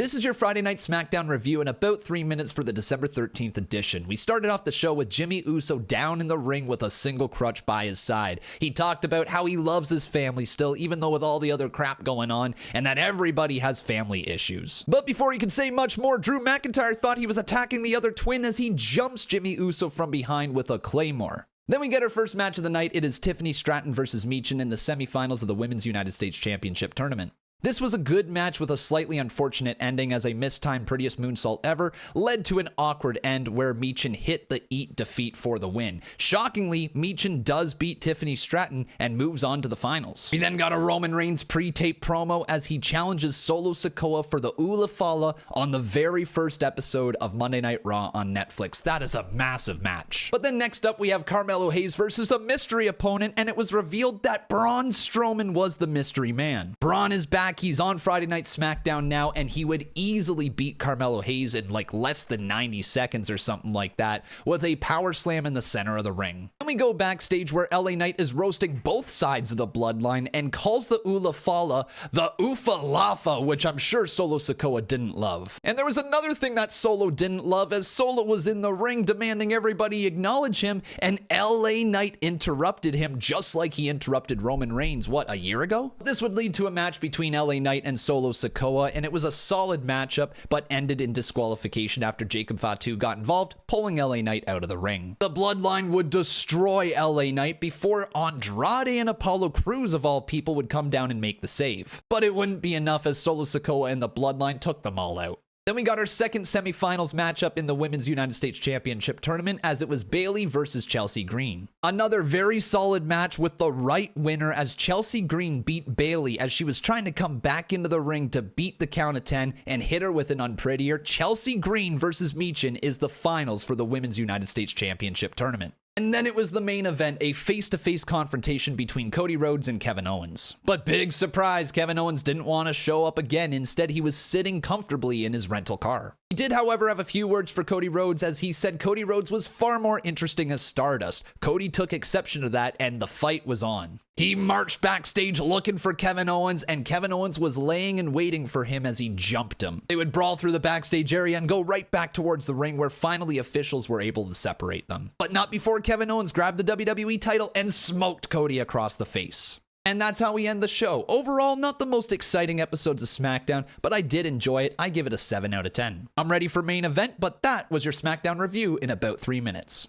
This is your Friday Night SmackDown review in about 3 minutes for the December 13th edition. We started off the show with Jimmy Uso down in the ring with a single crutch by his side. He talked about how he loves his family still, even though with all the other crap going on, and that everybody has family issues. But before he could say much more, Drew McIntyre thought he was attacking the other twin as he jumps Jimmy Uso from behind with a Claymore. Then we get our first match of the night. It is Tiffany Stratton versus Michin in the semifinals of the Women's United States Championship tournament. This was a good match with a slightly unfortunate ending as a mistimed prettiest moonsault ever led to an awkward end where Michin hit the Eat Defeat for the win. Shockingly, Michin does beat Tiffany Stratton and moves on to the finals. We then got a Roman Reigns pre-tape promo as he challenges Solo Sikoa for the Ula Fala on the very first episode of Monday Night Raw on Netflix. That is a massive match. But then next up we have Carmelo Hayes versus a mystery opponent, and it was revealed that Braun Strowman was the mystery man. Braun is back. He's on Friday Night SmackDown now, and he would easily beat Carmelo Hayes in like less than 90 seconds or something like that with a power slam in the center of the ring. Then we go backstage where LA Knight is roasting both sides of the bloodline and calls the Ula Fala the Ufa-Lafa, which I'm sure Solo Sikoa didn't love. And there was another thing that Solo didn't love as Solo was in the ring demanding everybody acknowledge him, and LA Knight interrupted him just like he interrupted Roman Reigns, what, a year ago? This would lead to a match between LA Knight and Solo Sikoa, and it was a solid matchup, but ended in disqualification after Jacob Fatu got involved, pulling LA Knight out of the ring. The Bloodline would destroy LA Knight before Andrade and Apollo Crews, of all people, would come down and make the save. But it wouldn't be enough as Solo Sikoa and the Bloodline took them all out. Then we got our second semifinals matchup in the Women's United States Championship tournament as it was Bayley versus Chelsea Green. Another very solid match with the right winner as Chelsea Green beat Bayley as she was trying to come back into the ring to beat the count of 10 and hit her with an unprettier. Chelsea Green versus Michin is the finals for the Women's United States Championship tournament. And then it was the main event, a face-to-face confrontation between Cody Rhodes and Kevin Owens. But big surprise, Kevin Owens didn't want to show up again. Instead, he was sitting comfortably in his rental car. He did, however, have a few words for Cody Rhodes as he said Cody Rhodes was far more interesting as Stardust. Cody took exception to that and the fight was on. He marched backstage looking for Kevin Owens, and Kevin Owens was laying and waiting for him as he jumped him. They would brawl through the backstage area and go right back towards the ring where finally officials were able to separate them. But not before Kevin Owens grabbed the WWE title and smoked Cody across the face. And that's how we end the show. Overall, not the most exciting episodes of SmackDown, but I did enjoy it. I give it a 7 out of 10. I'm ready for main event, but that was your SmackDown review in about 3 minutes.